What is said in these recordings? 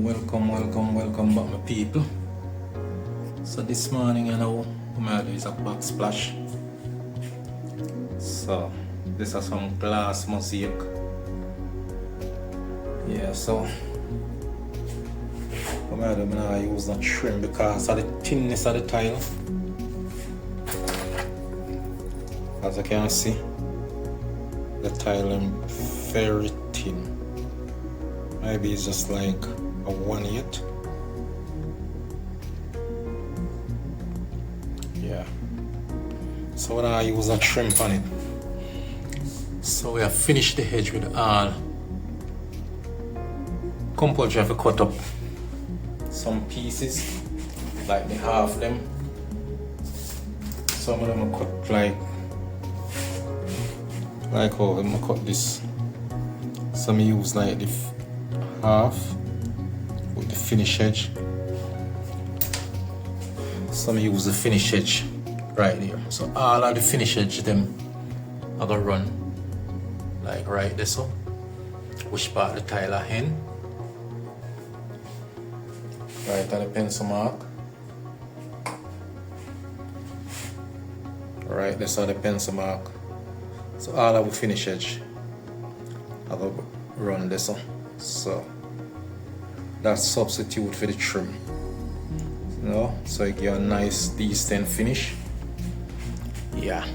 Welcome back my people. So this morning what I'm gonna do is a backsplash. So this is some glass mosaic. Yeah, so I'm gonna use that trim because of the thinness of the tile. As you can see, the tile is very thin. Maybe it's just like a 1/8. Yeah. So when I use a trim on it. So we have finished the edge with all. Compulsory have to cut up some pieces, like the half them. Some of them are cut like how I'm gonna cut this. Some use like the half with the finish edge. Some use the finish edge right there. So all of the finish edge them are gonna run like right there. So which part the tile are in? Right at the pencil mark. Right there, so the pencil mark. So all of the finish edge are gonna run this one. So that's substitute for the trim. So you get a nice decent finish. Yeah.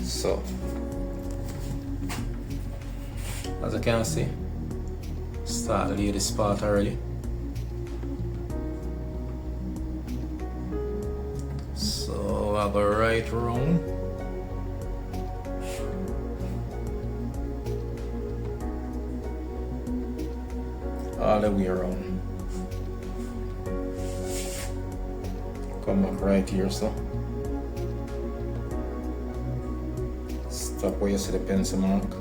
So as you can see, start to lay this part already. So I go right round. All the way around. Come back right here, so stop where you see the pencil mark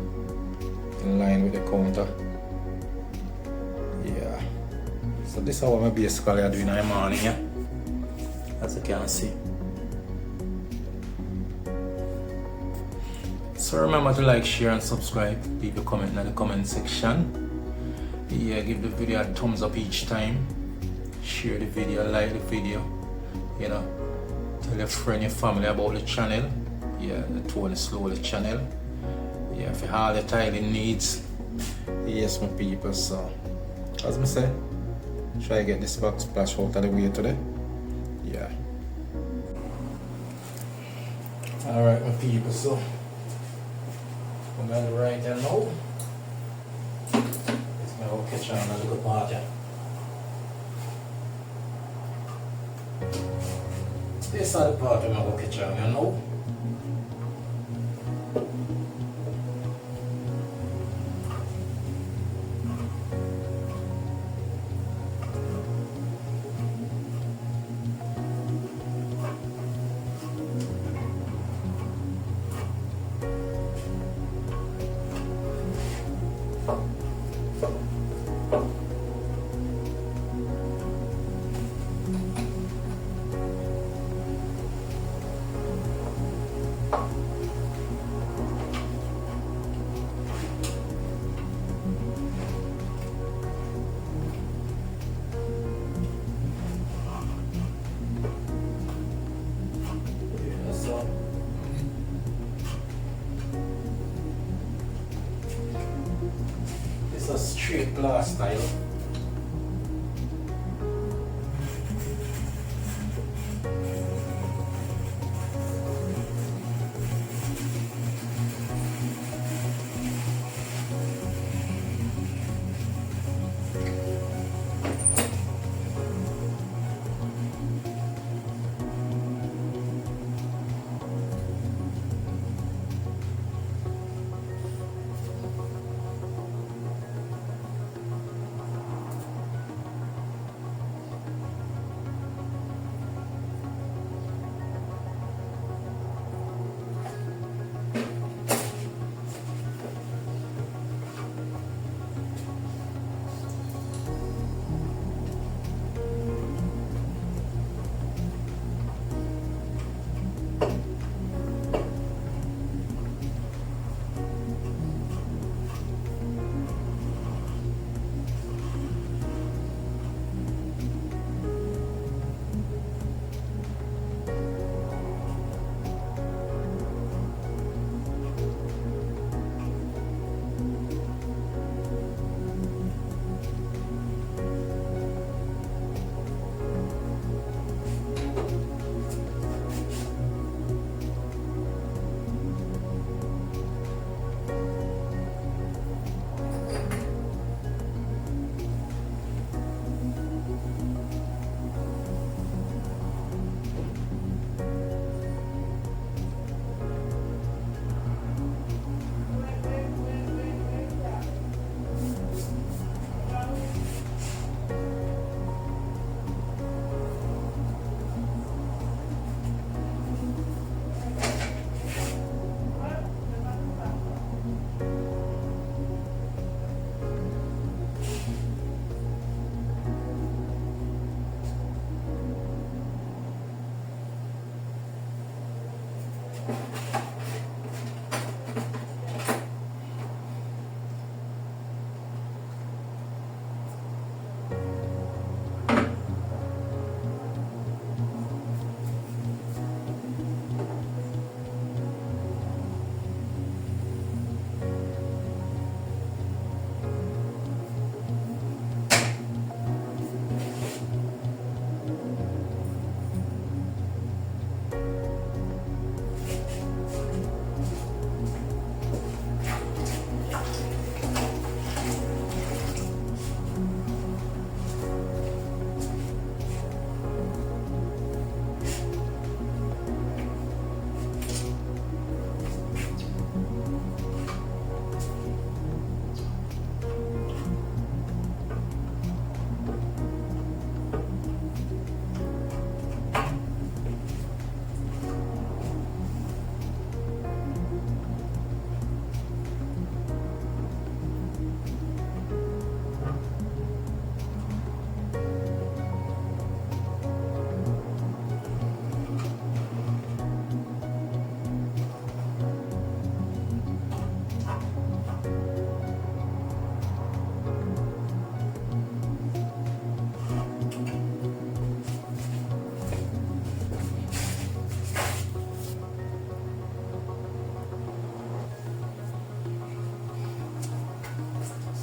in line with the counter. Yeah. So this is how I'm basically doing in the morning, yeah? As you can see. So remember to like, share and subscribe. Leave your comment in the comment section. Yeah, give the video a thumbs up each time. Share the video, like the video. You know, tell your friend, your family about the channel. Yeah, the Slowley channel. Yeah, for all the tiling needs. Yes, my people. So, as I say, try to get this backsplash out of the way today. Yeah. Alright, my people. So, I'm going to write there now. I'll catch on a little part, yeah. This is the part I'm going to catch on, you know. It's a straight glass style.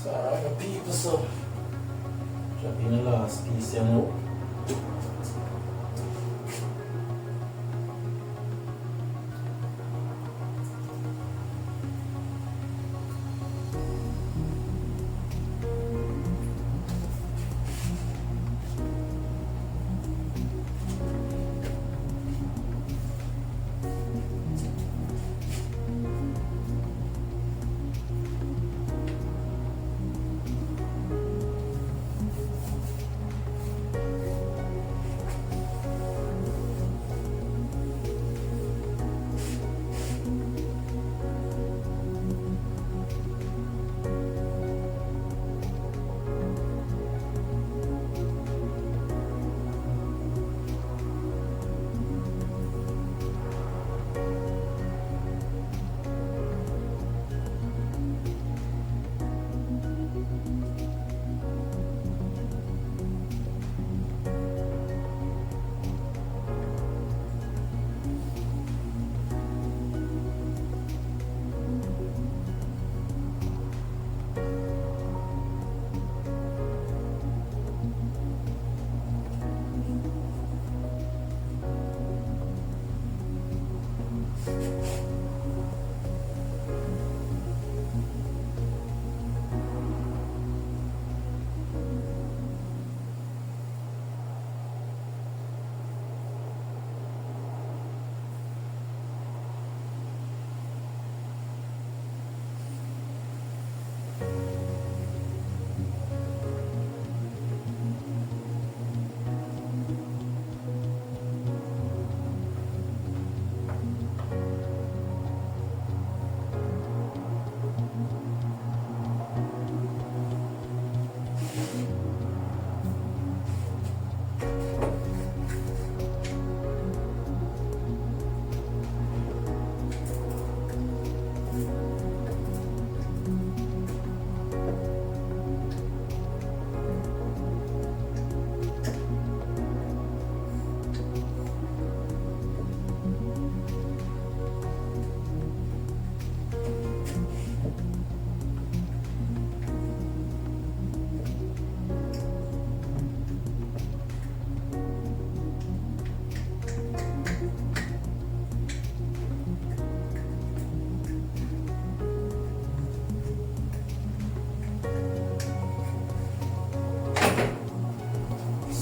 Alright, people, so drop in the last piece here now.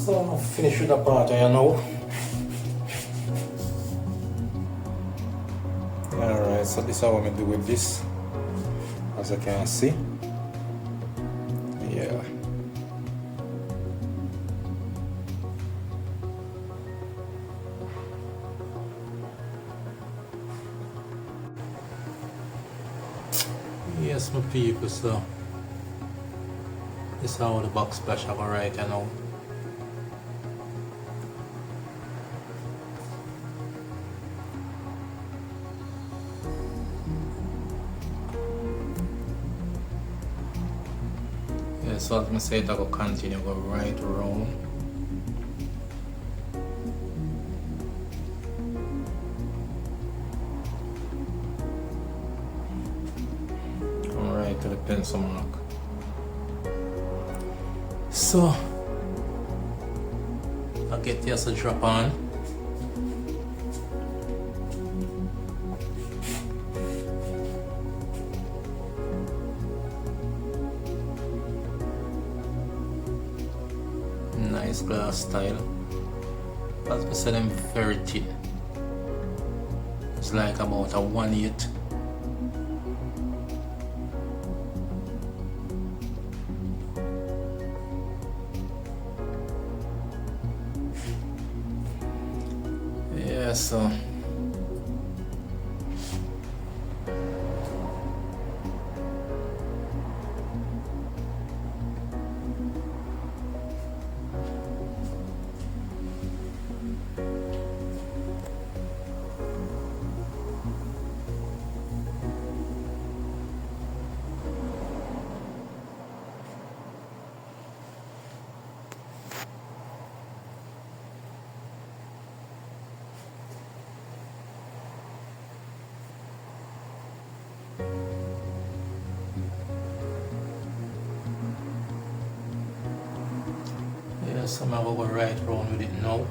So I'm finished with the part here now. Alright, so this is how I'm going to do with this. As you can see. Yeah. Yes, my people, so this is how the box splash have a right now. so as I say, I go continue, go right around. Come right to the pencil mark. So I get just a drop on. Nice glass style. As I said, I'm very thin. It's like about a 1/8. Yeah, so I'm gonna go right round with it now.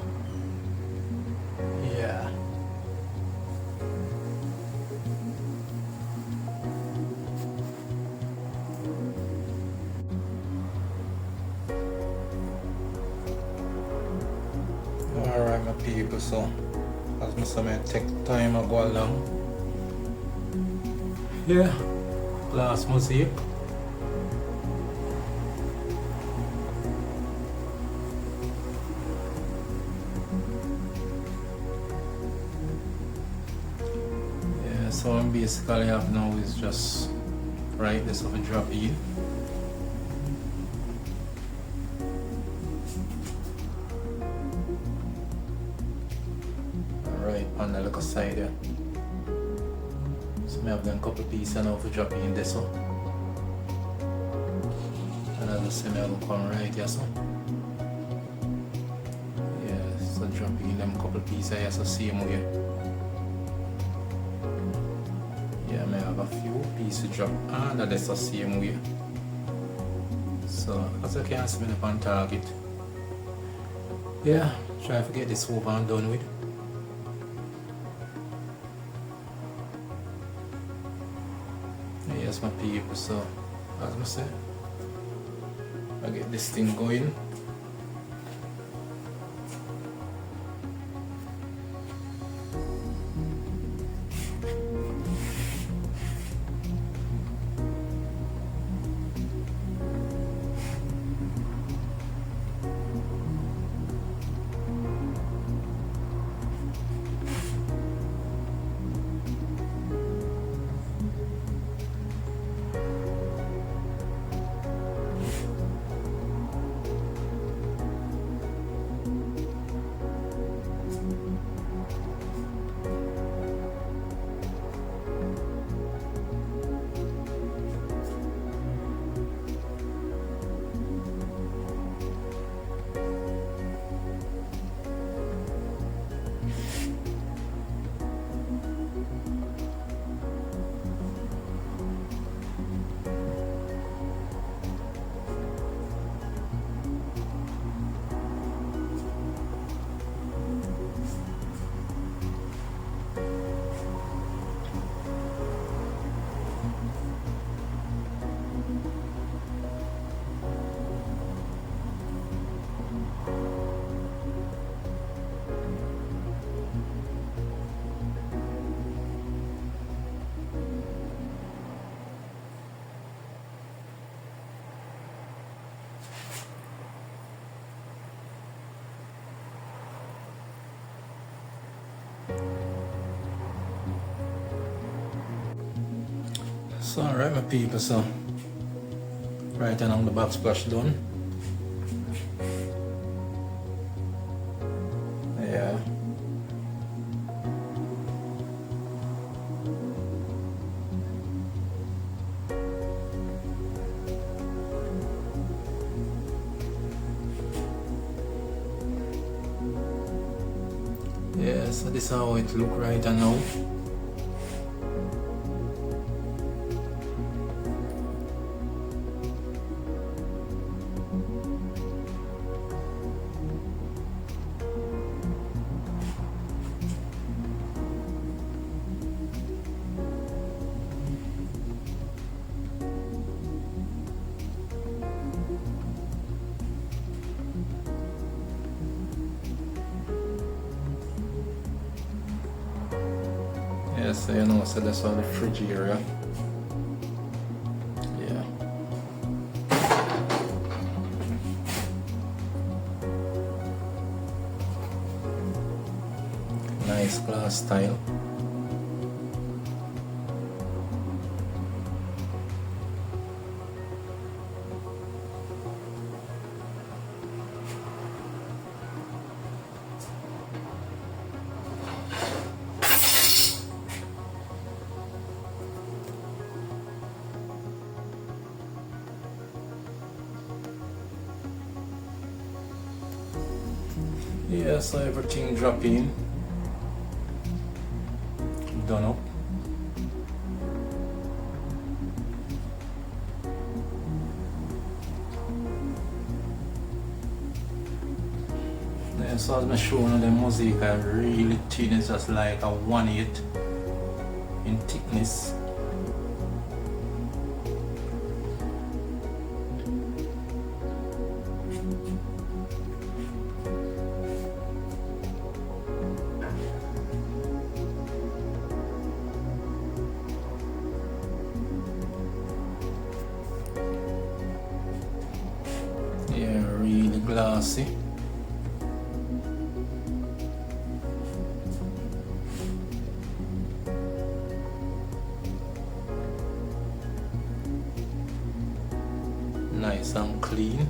Yeah. Alright my people, so as I say, take time I go along. Yeah. Last Mosaic. So I'm basically have now is just right this of a drop in. Right on the little side there. So I have done a couple pieces now for drop in this one. And as I say, I will come right here so. Yeah, so drop in them couple pieces here so same way. Yeah, I have a few pieces drop under this the same way. So as you can see me up on target. Yeah, try to get this over and done with. Yes my people, so as I say, I get this thing going. So alright my people, so right then on the backsplash done. Yeah. Yeah, so this is how it look right now. Yeah, so you know, so that's all the fridge area. Yeah. Nice glass tile. Yeah, so everything drop in. Done up. Yeah, so as I show you, the mosaic are really thin. It's just like a 1/8 in thickness. Yeah, really glassy. Nice and clean.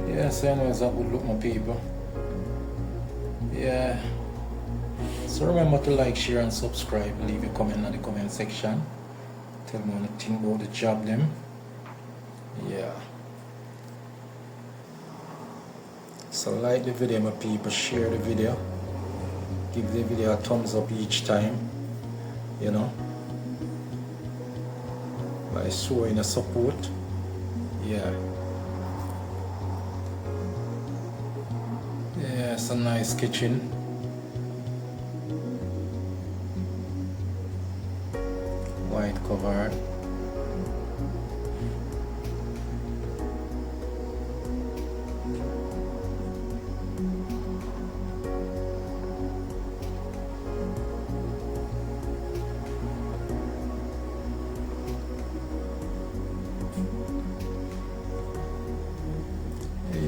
Yeah, so anyways, that would look, my people. Yeah. So remember to like, share and subscribe. Leave a comment in the comment section. Tell me what you think about the job them. Yeah. So like the video, my people, share the video. Give the video a thumbs up each time. You know. By showing the support. Yeah. Yeah, it's a nice kitchen. White covered.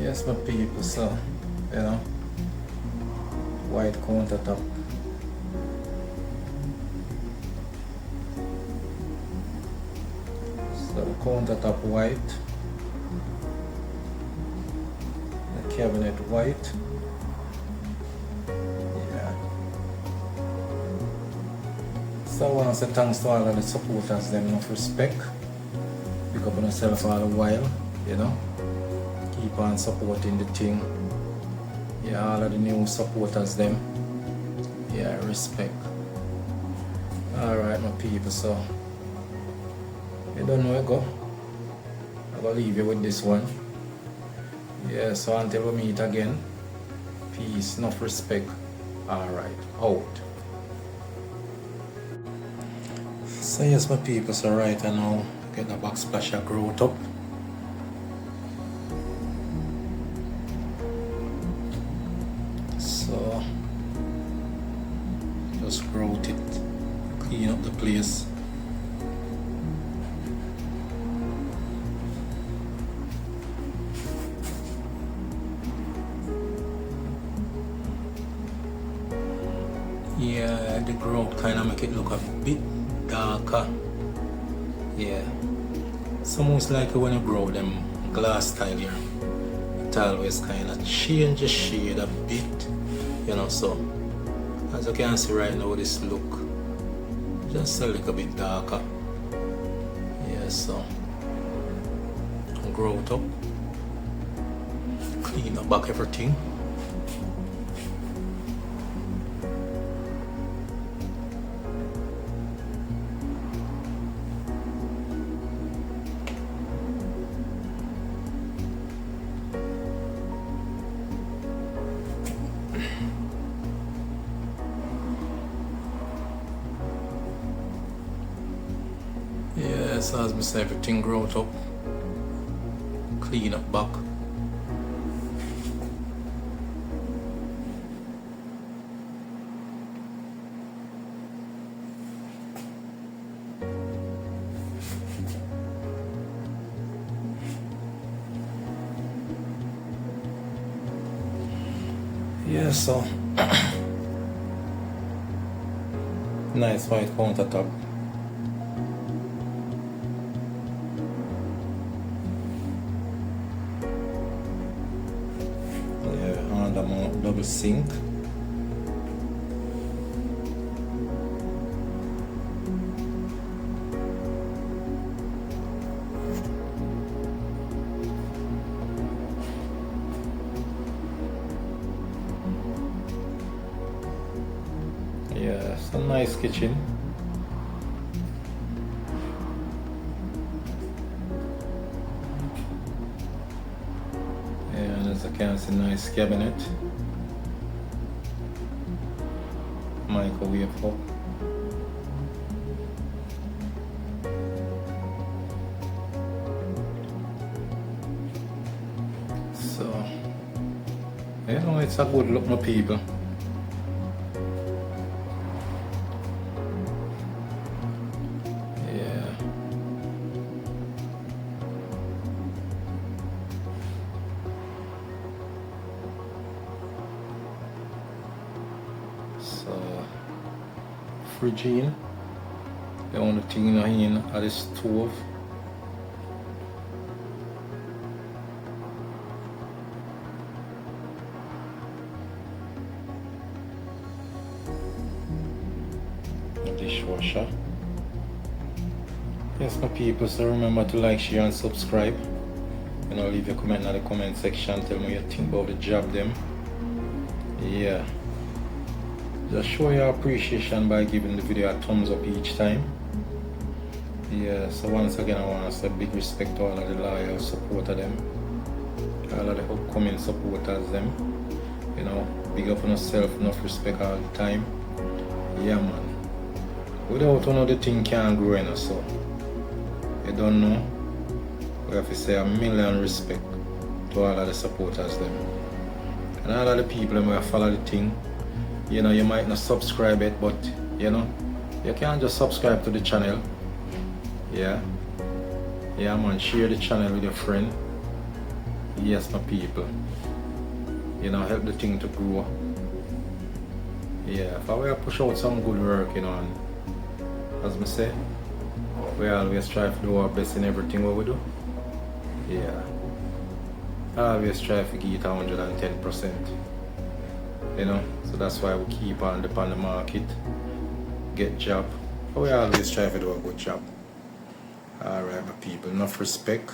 Yes, my people, so, you know, white countertop. So the countertop white, the cabinet white. Yeah. So I want to say thanks to all of the supporters, them enough respect. Pick up on yourself all the while, you know. Keep on supporting the thing. Yeah, all of the new supporters them. Yeah, respect. Alright my people, so you don't know where to go. I'm gonna leave you with this one. Yeah, so until we meet again, peace, enough respect. Alright, out. So yes my people, so right I now get the backsplasher growth up. So just grout it, clean up the place. Yeah, the grout kind of make it look a bit darker. Yeah, it's almost like when you grow them glass tile here, it always kind of change the shade a bit, you know. So as you can see right now, this look just a little bit darker. Yeah, so grow it up, clean up back everything. Yeah, so as I say, everything growth up, clean up back. Yeah, so nice white countertop. Double sink. Yeah, some nice kitchen. And as I can see, nice cabinet. Microwave hook. So, you know, it's a good look, my people. Yeah. So, fridge in. The only thing in are the stove. Dishwasher. Yes, my people, so remember to like, share and subscribe. You know, leave your comment in the comment section. Tell me what you think about the job them. Yeah. Just show your appreciation by giving the video a thumbs up each time. Yeah, so once again I want to say big respect to all of the loyal supporters them. All of the upcoming supporters them. You know, big up on yourself, enough respect all the time. Yeah man. Without one of the thing can't grow in us, so you don't know. We have to say a million respect to all of the supporters them. And all of the people who follow the thing. You know, you might not subscribe it, but you know, you can just subscribe to the channel. Yeah. Yeah man, share the channel with your friend. Yes my people. You know, help the thing to grow. Yeah, if I will push out some good work, you know, and as I say, we always try to do our best in everything what we do. Yeah. I always try to give it 110%. You know, so that's why we keep on the market, get job. But we always try to do a good job. Alright my people, enough respect.